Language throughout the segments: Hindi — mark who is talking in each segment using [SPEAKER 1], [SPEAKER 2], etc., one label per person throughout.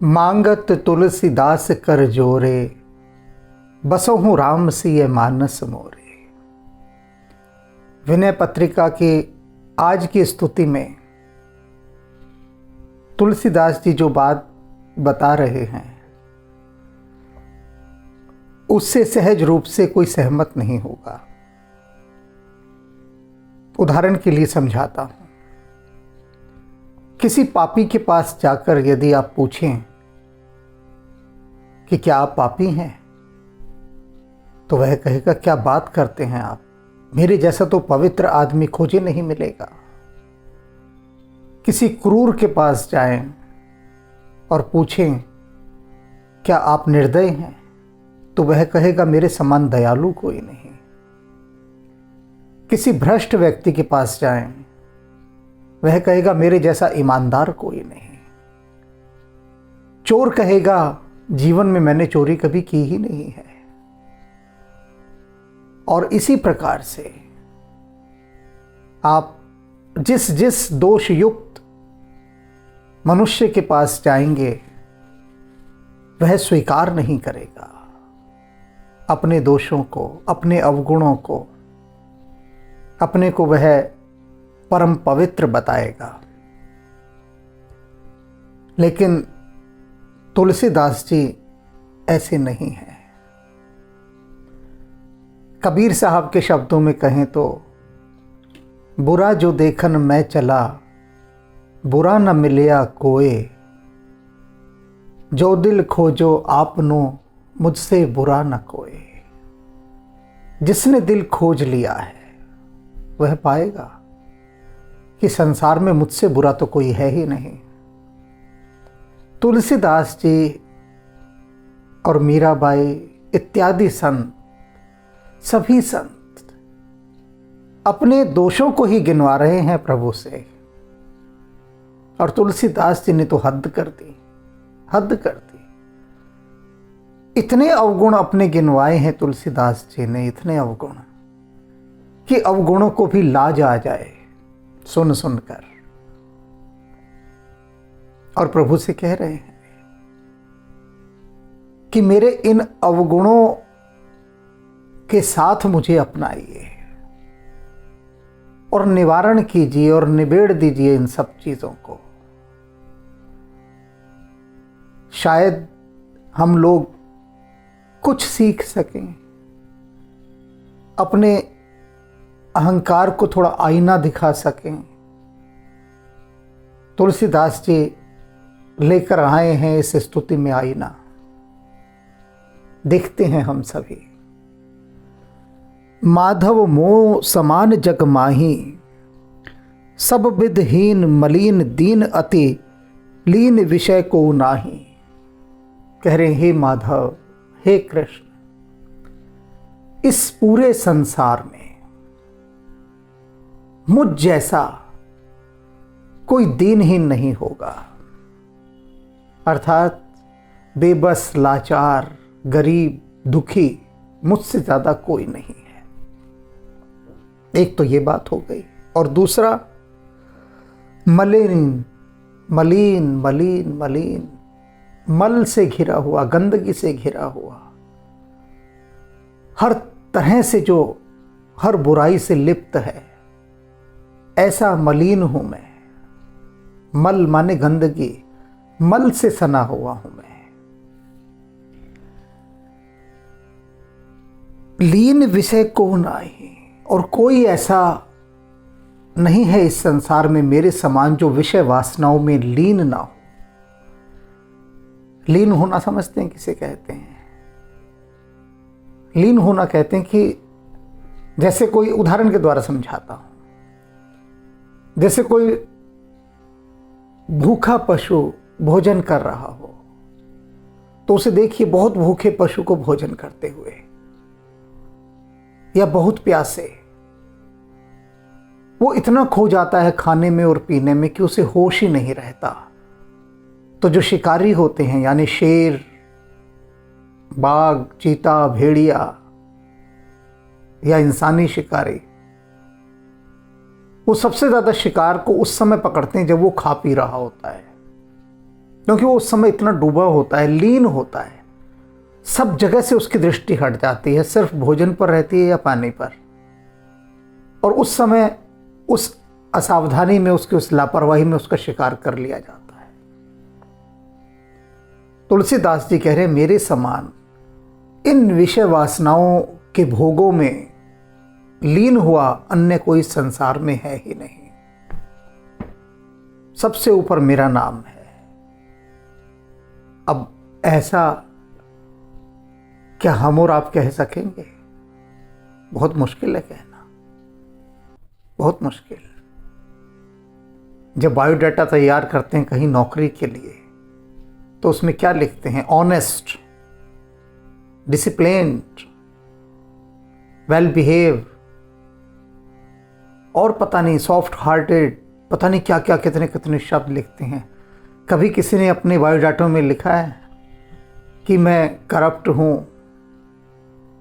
[SPEAKER 1] मांगत तुलसीदास कर जोरे, बसहु राम सिय मानस मोरे। विनय पत्रिका की आज की स्तुति में तुलसीदास जी जो बात बता रहे हैं उससे सहज रूप से कोई सहमत नहीं होगा। उदाहरण के लिए समझाता हूं। किसी पापी के पास जाकर यदि आप पूछें कि क्या आप पापी हैं, तो वह कहेगा क्या बात करते हैं आप, मेरे जैसा तो पवित्र आदमी खोजे नहीं मिलेगा। किसी क्रूर के पास जाएं और पूछें क्या आप निर्दय हैं, तो वह कहेगा मेरे समान दयालु कोई नहीं। किसी भ्रष्ट व्यक्ति के पास जाएं, वह कहेगा मेरे जैसा ईमानदार कोई नहीं। चोर कहेगा जीवन में मैंने चोरी कभी की ही नहीं है। और इसी प्रकार से आप जिस जिस दोष युक्त मनुष्य के पास जाएंगे वह स्वीकार नहीं करेगा अपने दोषों को, अपने अवगुणों को, अपने को वह परम पवित्र बताएगा। लेकिन तुलसीदास जी ऐसे नहीं हैं। कबीर साहब के शब्दों में कहें तो बुरा जो देखन मैं चला, बुरा न मिलया कोय, जो दिल खोजो आपनो मुझसे बुरा न कोय। जिसने दिल खोज लिया है वह पाएगा कि संसार में मुझसे बुरा तो कोई है ही नहीं। तुलसीदास जी और मीराबाई इत्यादि संत, सभी संत अपने दोषों को ही गिनवा रहे हैं प्रभु से। और तुलसीदास जी ने तो हद कर दी, हद कर दी। इतने अवगुण अपने गिनवाए हैं तुलसीदास जी ने, इतने अवगुण कि अवगुणों को भी लाज आ जाए सुन सुनकर। और प्रभु से कह रहे हैं कि मेरे इन अवगुणों के साथ मुझे अपनाइए और निवारण कीजिए और निबेड़ दीजिए इन सब चीजों को। शायद हम लोग कुछ सीख सकें, अपने अहंकार को थोड़ा आईना दिखा सकें। तुलसीदास जी लेकर आए हैं इस स्तुति में आईना। देखते हैं हम सभी। माधव मोह समान जग माही, सब विधहीन मलिन दीन अति लीन विषय को नाही। कह रहे हे माधव, हे कृष्ण, इस पूरे संसार में मुझ जैसा कोई दीनहीन नहीं होगा। अर्थात बेबस, लाचार, गरीब, दुखी मुझसे ज्यादा कोई नहीं है। एक तो ये बात हो गई। और दूसरा, मलिन, मलिन मलिन मलिन, मल से घिरा हुआ, गंदगी से घिरा हुआ, हर तरह से जो हर बुराई से लिप्त है, ऐसा मलिन हूं मैं। मल माने गंदगी, मल से सना हुआ हूं मैं। लीन विषय को नाही, और कोई ऐसा नहीं है इस संसार में मेरे समान जो विषय वासनाओं में लीन ना हो। लीन होना समझते हैं किसे कहते हैं? लीन होना कहते हैं कि जैसे कोई, उदाहरण के द्वारा समझाता हूं, जैसे कोई भूखा पशु भोजन कर रहा हो, तो उसे देखिए बहुत भूखे पशु को भोजन करते हुए, या बहुत प्यासे, वो इतना खो जाता है खाने में और पीने में कि उसे होश ही नहीं रहता। तो जो शिकारी होते हैं, यानी शेर, बाघ, चीता, भेड़िया या इंसानी शिकारी, वो सबसे ज्यादा शिकार को उस समय पकड़ते हैं जब वो खा पी रहा होता है। क्योंकि वो उस समय इतना डूबा होता है, लीन होता है, सब जगह से उसकी दृष्टि हट जाती है, सिर्फ भोजन पर रहती है या पानी पर। और उस समय उस असावधानी में, उसकी उस लापरवाही में उसका शिकार कर लिया जाता है। तुलसीदास जी कह रहे हैं, मेरे समान इन विषय वासनाओं के भोगों में लीन हुआ अन्य कोई संसार में है ही नहीं। सबसे ऊपर मेरा नाम है। अब ऐसा क्या हम और आप कह सकेंगे? बहुत मुश्किल है कहना, बहुत मुश्किल। जब बायोडाटा तैयार करते हैं कहीं नौकरी के लिए, तो उसमें क्या लिखते हैं? ऑनेस्ट, डिसिप्लिन्ड, वेल बिहेव, और पता नहीं सॉफ्ट हार्टेड, पता नहीं क्या क्या कितने कितने शब्द लिखते हैं। कभी किसी ने अपने बायोडाटा में लिखा है कि मैं करप्ट हूँ,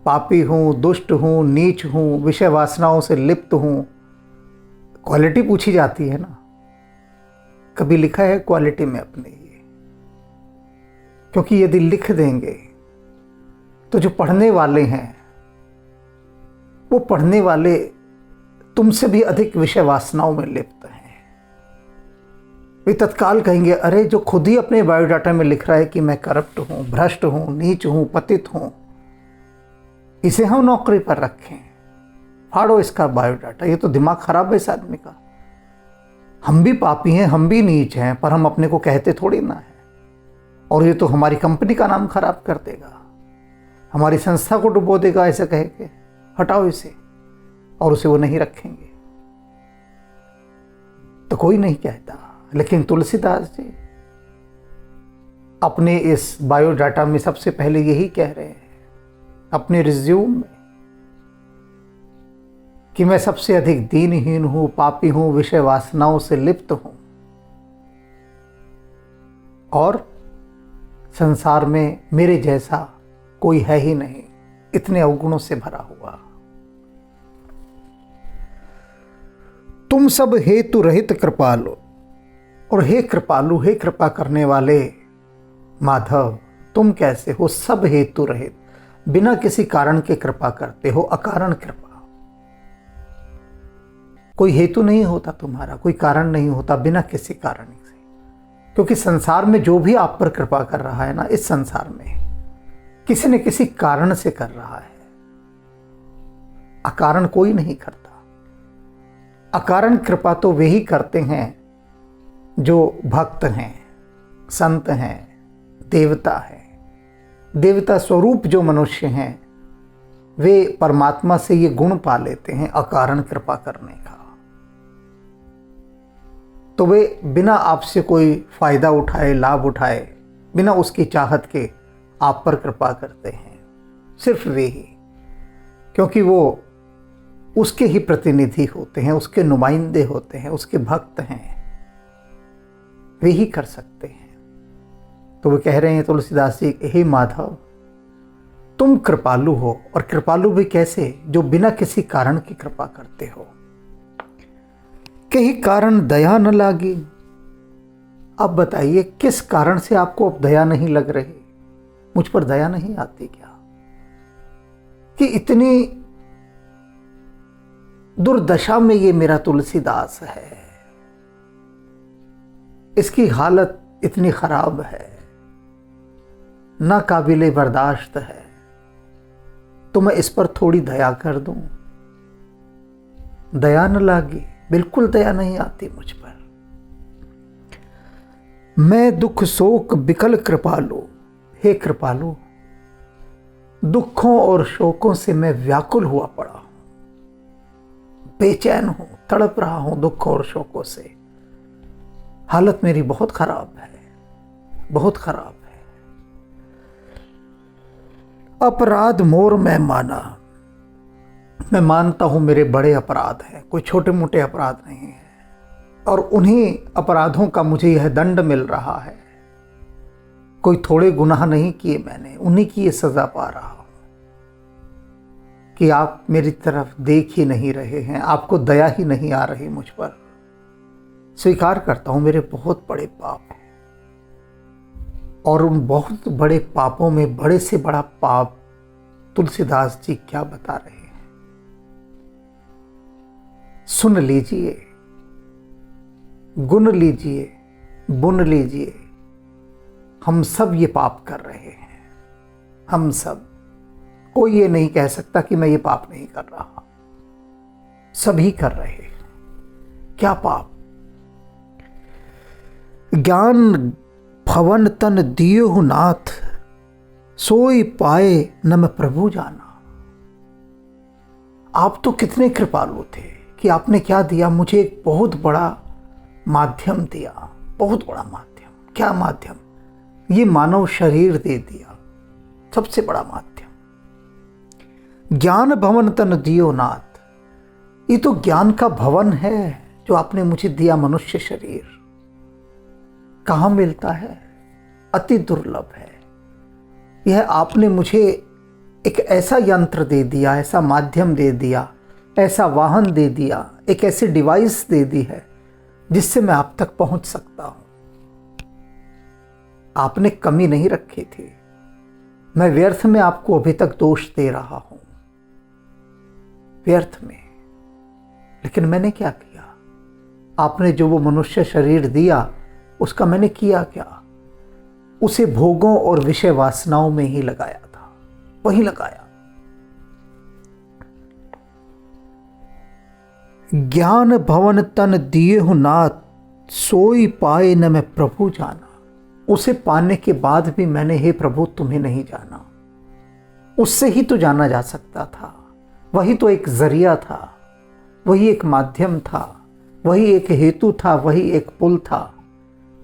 [SPEAKER 1] पापी हूँ, दुष्ट हूँ, नीच हूँ, विषय वासनाओं से लिप्त हूँ? क्वालिटी पूछी जाती है ना, कभी लिखा है क्वालिटी में अपने ये? क्योंकि यदि लिख देंगे तो जो पढ़ने वाले हैं, वो पढ़ने वाले तुमसे भी अधिक विषय वासनाओं में लिप्त हैं। वे तत्काल कहेंगे, अरे जो खुद ही अपने बायोडाटा में लिख रहा है कि मैं करप्ट हूँ, भ्रष्ट हूँ, नीच हूँ, पतित हूँ, इसे हम नौकरी पर रखें? फाड़ो इसका बायोडाटा, ये तो दिमाग खराब है इस आदमी का। हम भी पापी हैं, हम भी नीच हैं, पर हम अपने को कहते थोड़ी ना है। और ये तो हमारी कंपनी का नाम खराब कर देगा, हमारी संस्था को डुबो देगा ऐसे कह के। हटाओ इसे, और उसे वो नहीं रखेंगे तो कोई नहीं कहता। लेकिन तुलसीदास जी अपने इस बायोडाटा में सबसे पहले यही कह रहे हैं, अपने रिज्यूम में, कि मैं सबसे अधिक दीनहीन हूं, पापी हूं, विषय वासनाओं से लिप्त हूं, और संसार में मेरे जैसा कोई है ही नहीं, इतने अवगुणों से भरा हुआ। तुम सब हेतु रहित कृपालु, और हे कृपालु, हे कृपा करने वाले माधव, तुम कैसे हो सब हेतु रहित, बिना किसी कारण के कृपा करते हो, अकारण कृपा। कोई हेतु नहीं होता तुम्हारा, कोई कारण नहीं होता, बिना किसी कारण से। क्योंकि संसार में जो भी आप पर कृपा कर रहा है ना, इस संसार में किसी न किसी कारण से कर रहा है, अकारण कोई नहीं करता। अकारण कृपा तो वे ही करते हैं जो भक्त हैं, संत हैं, देवता हैं। देवता स्वरूप जो मनुष्य हैं, वे परमात्मा से ये गुण पा लेते हैं अकारण कृपा करने का। तो वे बिना आपसे कोई फायदा उठाए, लाभ उठाए, बिना उसकी चाहत के आप पर कृपा करते हैं, सिर्फ वे ही। क्योंकि वो उसके ही प्रतिनिधि होते हैं, उसके नुमाइंदे होते हैं, उसके भक्त हैं, वे ही कर सकते हैं। तो वे कह रहे हैं तुलसीदास जी, हे माधव, तुम कृपालु हो, और कृपालु भी कैसे? जो बिना किसी कारण की कृपा करते हो। कहीं कारण दया न लागी। अब बताइए, किस कारण से आपको अब दया नहीं लग रही? मुझ पर दया नहीं आती क्या? कि इतनी दुर्दशा में ये मेरा तुलसीदास है, इसकी हालत इतनी खराब है, ना काबिले बर्दाश्त है, तो मैं इस पर थोड़ी दया कर दूं? दया न लागी, बिल्कुल दया नहीं आती मुझ पर। मैं दुख शोक बिकल कृपालु, हे कृपालु, दुखों और शोकों से मैं व्याकुल हुआ पड़ा हूं, बेचैन हूं, तड़प रहा हूं दुख और शोकों से। हालत मेरी बहुत खराब है, बहुत खराब है। अपराध मोर मैं माना, मैं मानता हूं मेरे बड़े अपराध हैं, कोई छोटे मोटे अपराध नहीं है, और उन्हीं अपराधों का मुझे यह दंड मिल रहा है। कोई थोड़े गुनाह नहीं किए मैंने, उन्हीं की ये सजा पा रहा हूं कि आप मेरी तरफ देख ही नहीं रहे हैं, आपको दया ही नहीं आ रही मुझ पर। स्वीकार करता हूं मेरे बहुत बड़े पाप हैं, और उन बहुत बड़े पापों में बड़े से बड़ा पाप तुलसीदास जी क्या बता रहे हैं, सुन लीजिए, गुन लीजिए, बुन लीजिए। हम सब ये पाप कर रहे हैं, हम सब। कोई ये नहीं कह सकता कि मैं ये पाप नहीं कर रहा, सभी कर रहे हैं। क्या पाप? ज्ञान भवन तन दियो नाथ, सोई पाए न मैं प्रभु जाना। आप तो कितने कृपालु थे कि आपने क्या दिया, मुझे एक बहुत बड़ा माध्यम दिया, बहुत बड़ा माध्यम। क्या माध्यम? ये मानव शरीर दे दिया, सबसे बड़ा माध्यम। ज्ञान भवन तन दियो नाथ, ये तो ज्ञान का भवन है जो आपने मुझे दिया, मनुष्य शरीर। कहाँ मिलता है? अति दुर्लभ है। यह आपने मुझे एक ऐसा यंत्र दे दिया, ऐसा माध्यम दे दिया, ऐसा वाहन दे दिया, एक ऐसी डिवाइस दे दी है जिससे मैं आप तक पहुंच सकता हूं। आपने कमी नहीं रखी थी। मैं व्यर्थ में आपको अभी तक दोष दे रहा हूं, व्यर्थ में। लेकिन मैंने क्या किया? आपने जो वो मनुष्य शरीर दिया, उसका मैंने किया क्या? उसे भोगों और विषय वासनाओं में ही लगाया था, वही लगाया। ज्ञान भवन तन दिए हूं नाथ, सोई पाए न मैं प्रभु जाना। उसे पाने के बाद भी मैंने, हे प्रभु, तुम्हें नहीं जाना। उससे ही तो जाना जा सकता था। वही तो एक जरिया था, वही एक माध्यम था, वही एक हेतु था, वही एक पुल था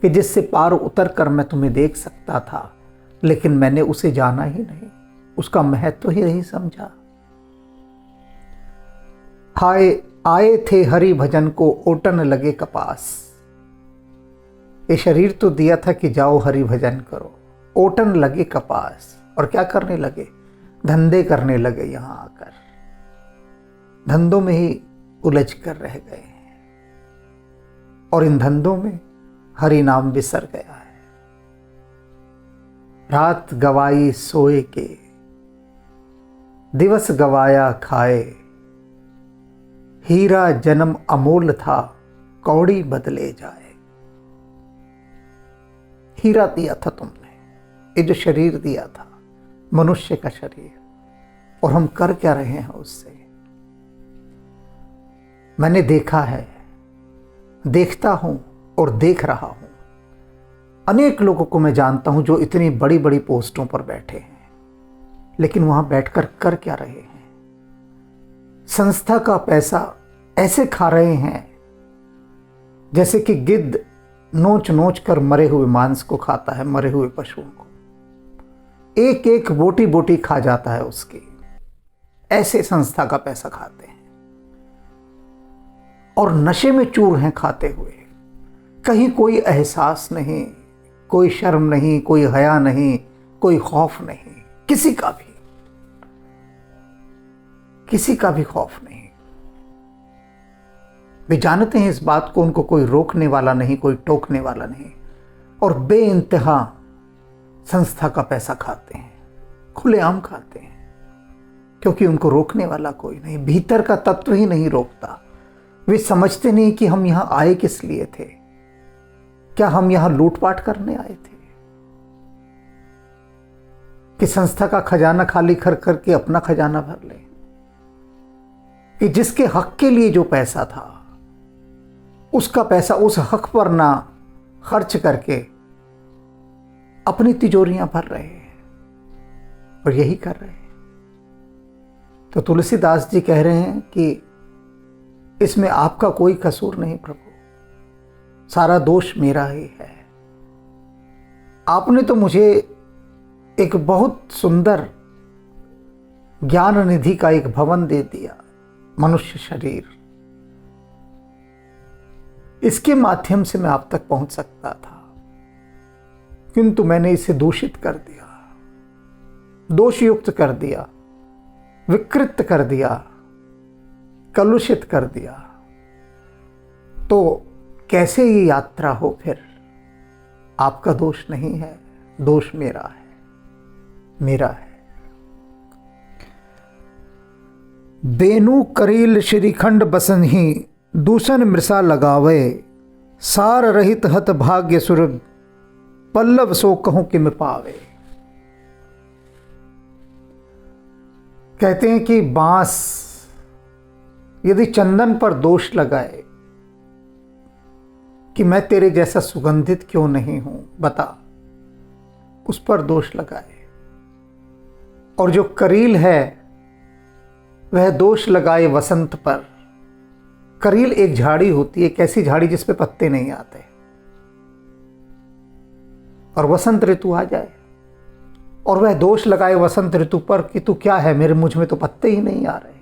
[SPEAKER 1] कि जिससे पार उतर कर मैं तुम्हें देख सकता था। लेकिन मैंने उसे जाना ही नहीं, उसका महत्व ही नहीं समझा। हाय आए थे हरि भजन को, ओटन लगे कपास। ये शरीर तो दिया था कि जाओ हरि भजन करो, ओटन लगे कपास। और क्या करने लगे? धंधे करने लगे। यहां आकर धंधों में ही उलझ कर रह गए, और इन धंधों में हरि नाम बिसर गया है। रात गवाई सोए के, दिवस गवाया खाए। हीरा जन्म अमोल था, कौड़ी बदले जाए। हीरा दिया था तुमने, ये जो शरीर दिया था, मनुष्य का शरीर, और हम कर क्या रहे हैं उससे? मैंने देखा है, देखता हूं और देख रहा हूं। अनेक लोगों को मैं जानता हूं जो इतनी बड़ी बड़ी पोस्टों पर बैठे हैं, लेकिन वहां बैठकर कर क्या रहे हैं? संस्था का पैसा ऐसे खा रहे हैं जैसे कि गिद्ध नोच नोच कर मरे हुए मांस को खाता है, मरे हुए पशुओं को। एक एक बोटी बोटी खा जाता है उसकी। ऐसे संस्था का पैसा खाते हैं और नशे में चूर हैं खाते हुए। कहीं कोई एहसास नहीं, कोई शर्म नहीं, कोई हया नहीं, कोई खौफ नहीं, किसी का भी, किसी का भी खौफ नहीं। वे जानते हैं इस बात को, उनको कोई रोकने वाला नहीं, कोई टोकने वाला नहीं, और बेइंतहा संस्था का पैसा खाते हैं, खुलेआम खाते हैं, क्योंकि उनको रोकने वाला कोई नहीं। भीतर का तत्व ही नहीं रोकता। वे समझते नहीं कि हम यहां आए किस लिए थे। क्या हम यहां लूटपाट करने आए थे कि संस्था का खजाना खाली कर करके अपना खजाना भर ले? कि जिसके हक के लिए जो पैसा था, उसका पैसा उस हक पर ना खर्च करके अपनी तिजोरियां भर रहे हैं, और यही कर रहे हैं। तो तुलसीदास जी कह रहे हैं कि इसमें आपका कोई कसूर नहीं प्रभु, सारा दोष मेरा ही है। आपने तो मुझे एक बहुत सुंदर ज्ञान निधि का एक भवन दे दिया, मनुष्य शरीर। इसके माध्यम से मैं आप तक पहुंच सकता था, किंतु मैंने इसे दूषित कर दिया, दोषयुक्त कर दिया, विकृत कर दिया, कलुषित कर दिया। तो कैसे ये यात्रा हो? फिर आपका दोष नहीं है, दोष मेरा है, मेरा है। बेनु करील श्रीखंड बसनहि, दूषण मृषा लगावे, सार रहित हत भाग्य सुर, पल्लव सो कहूं कि मैं पावे। कहते हैं कि बांस यदि चंदन पर दोष लगाए कि मैं तेरे जैसा सुगंधित क्यों नहीं हूं, बता, उस पर दोष लगाए। और जो करील है वह दोष लगाए वसंत पर। करील एक झाड़ी होती है, एक ऐसी झाड़ी जिस पे पत्ते नहीं आते, और वसंत ऋतु आ जाए और वह दोष लगाए वसंत ऋतु पर कि तू क्या है, मेरे मुझ में तो पत्ते ही नहीं आ रहे।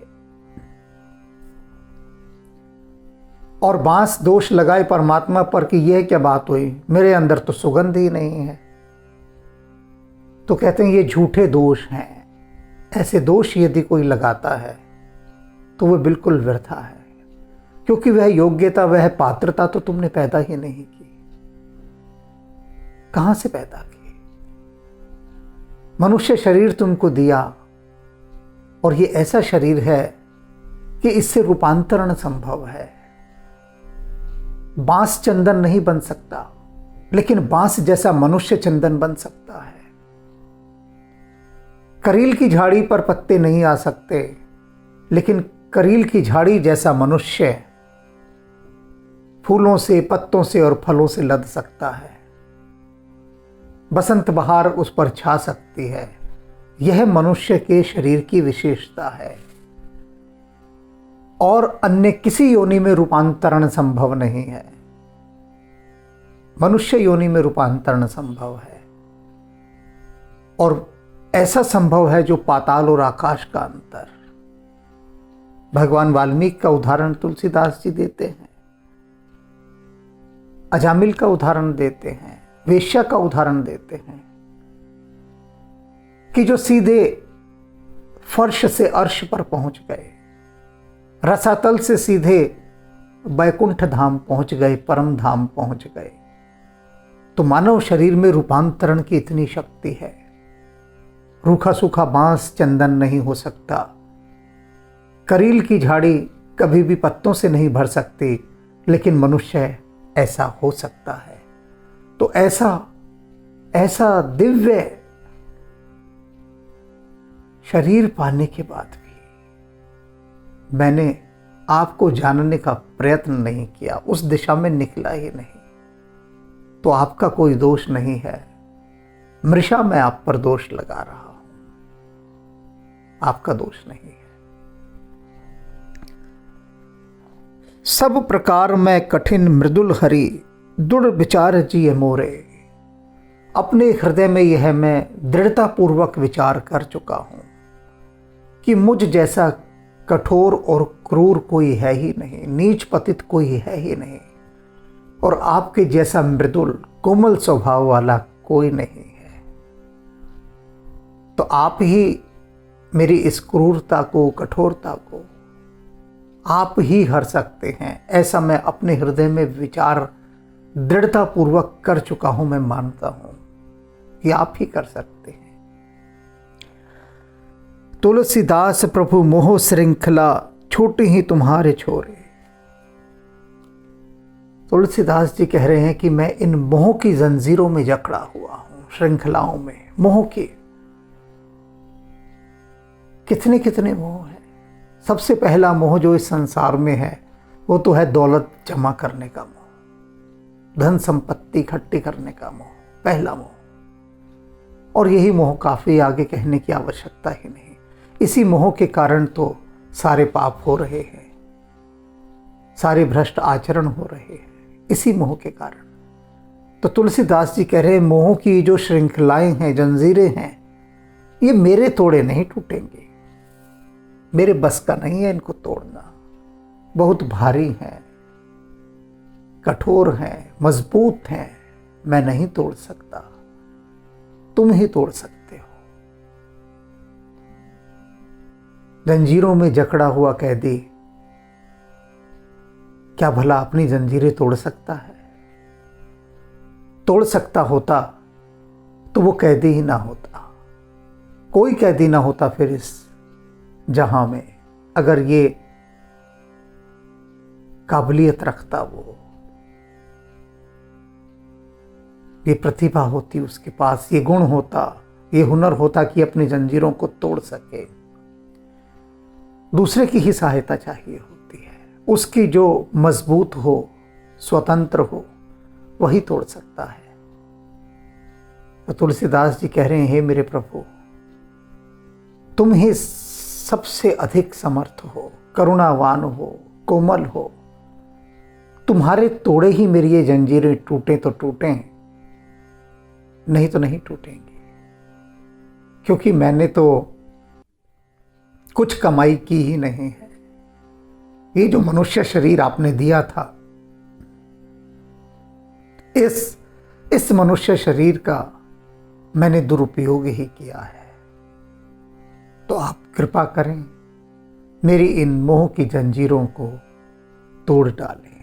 [SPEAKER 1] और बांस दोष लगाए परमात्मा पर कि यह क्या बात हुई, मेरे अंदर तो सुगंध ही नहीं है। तो कहते हैं ये झूठे दोष हैं। ऐसे दोष यदि कोई लगाता है तो वह बिल्कुल व्यर्था है, क्योंकि वह योग्यता, वह पात्रता तो तुमने पैदा ही नहीं की। कहां से पैदा की? मनुष्य शरीर तुमको दिया, और ये ऐसा शरीर है कि इससे रूपांतरण संभव है। बांस चंदन नहीं बन सकता, लेकिन बांस जैसा मनुष्य चंदन बन सकता है। करील की झाड़ी पर पत्ते नहीं आ सकते, लेकिन करील की झाड़ी जैसा मनुष्य फूलों से, पत्तों से और फलों से लद सकता है। बसंत बहार उस पर छा सकती है। यह मनुष्य के शरीर की विशेषता है, और अन्य किसी योनि में रूपांतरण संभव नहीं है। मनुष्य योनि में रूपांतरण संभव है, और ऐसा संभव है जो पाताल और आकाश का अंतर। भगवान वाल्मीकि का उदाहरण तुलसीदास जी देते हैं, अजामिल का उदाहरण देते हैं, वेश्या का उदाहरण देते हैं कि जो सीधे फर्श से अर्श पर पहुंच गए, रसातल से सीधे बैकुंठ धाम पहुंच गए, परम धाम पहुंच गए। तो मानव शरीर में रूपांतरण की इतनी शक्ति है। रूखा सूखा बांस चंदन नहीं हो सकता, करील की झाड़ी कभी भी पत्तों से नहीं भर सकती, लेकिन मनुष्य ऐसा हो सकता है। तो ऐसा दिव्य शरीर पाने के बाद भी मैंने आपको जानने का प्रयत्न नहीं किया, उस दिशा में निकला ही नहीं, तो आपका कोई दोष नहीं है। मृषा मैं आप पर दोष लगा रहा हूं, आपका दोष नहीं है। सब प्रकार मैं कठिन मृदुल हरि, दृढ़ विचार जिये मोरे। अपने हृदय में यह मैं दृढ़ता पूर्वक विचार कर चुका हूं कि मुझ जैसा कठोर और क्रूर कोई है ही नहीं, नीच पतित कोई है ही नहीं, और आपके जैसा मृदुल कोमल स्वभाव वाला कोई नहीं है। तो आप ही मेरी इस क्रूरता को, कठोरता को आप ही हर सकते हैं। ऐसा मैं अपने हृदय में विचार दृढ़ता पूर्वक कर चुका हूं। मैं मानता हूं कि आप ही कर सकते हैं। तुलसीदास प्रभु मोह श्रृंखला, छूटी ही तुम्हारे छोरे। तुलसीदास जी कह रहे हैं कि मैं इन मोह की जंजीरों में जकड़ा हुआ हूं, श्रृंखलाओं में, मोह की। कितने कितने मोह हैं। सबसे पहला मोह जो इस संसार में है वो तो है दौलत जमा करने का मोह, धन संपत्ति इकट्ठी करने का मोह, पहला मोह। और यही मोह काफी, आगे कहने की आवश्यकता ही नहीं। इसी मोह के कारण तो सारे पाप हो रहे हैं, सारे भ्रष्ट आचरण हो रहे हैं, इसी मोह के कारण। तो तुलसीदास जी कह रहे हैं मोह की जो श्रृंखलाएं हैं, जंजीरें हैं, ये मेरे तोड़े नहीं टूटेंगे, मेरे बस का नहीं है इनको तोड़ना। बहुत भारी हैं, कठोर हैं, मजबूत हैं, मैं नहीं तोड़ सकता, तुम ही तोड़ सकते हो। जंजीरों में जकड़ा हुआ कैदी क्या भला अपनी जंजीरें तोड़ सकता है? तोड़ सकता होता तो वो कैदी ही ना होता, कोई कैदी ना होता फिर इस जहां में, अगर ये काबिलियत रखता, वो ये प्रतिभा होती उसके पास, ये गुण होता, ये हुनर होता कि अपनी जंजीरों को तोड़ सके। दूसरे की ही सहायता चाहिए होती है, उसकी जो मजबूत हो, स्वतंत्र हो, वही तोड़ सकता है। तो तुलसीदास जी कह रहे हैं, हे मेरे प्रभु, तुम ही सबसे अधिक समर्थ हो, करुणावान हो, कोमल हो। तुम्हारे तोड़े ही मेरी ये जंजीरें टूटे तो टूटे, नहीं तो नहीं टूटेंगी, क्योंकि मैंने तो कुछ कमाई की ही नहीं है। ये जो मनुष्य शरीर आपने दिया था, इस मनुष्य शरीर का मैंने दुरुपयोग ही किया है। तो आप कृपा करें, मेरी इन मोह की जंजीरों को तोड़ डालें,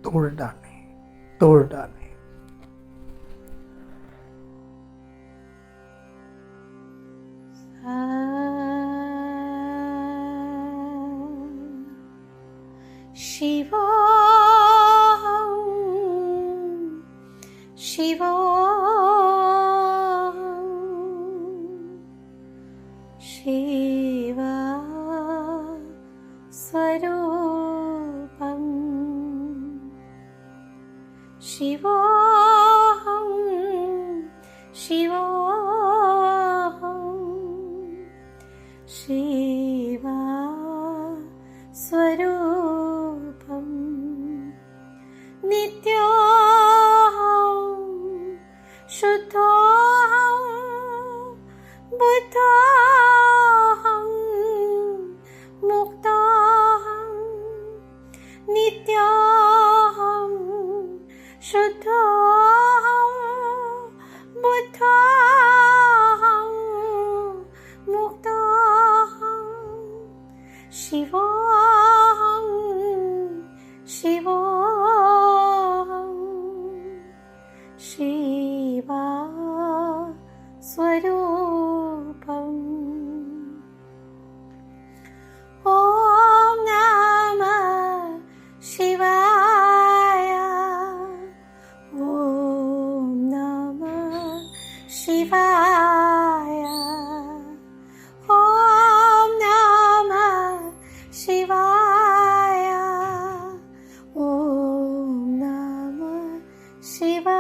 [SPEAKER 1] तोड़ डालें, तोड़ डालें।
[SPEAKER 2] शिवो शिवो शिवा स्वरूपम् शिवो शिवो शिवा स्वरूपम् नित्योऽहं शुद्धोऽहं बुद्धोऽहं मुक्तोऽहं नित्योऽहं शुद्धोऽहं बुद्धोऽहं मुक्तोऽहं शिवोऽहं शिवोऽहं शिवा स्वरूपम् ॐ नमः शिवाय ॐ नमः शिवाय ॐ नमः शिवाय ॐ नमः शिवाय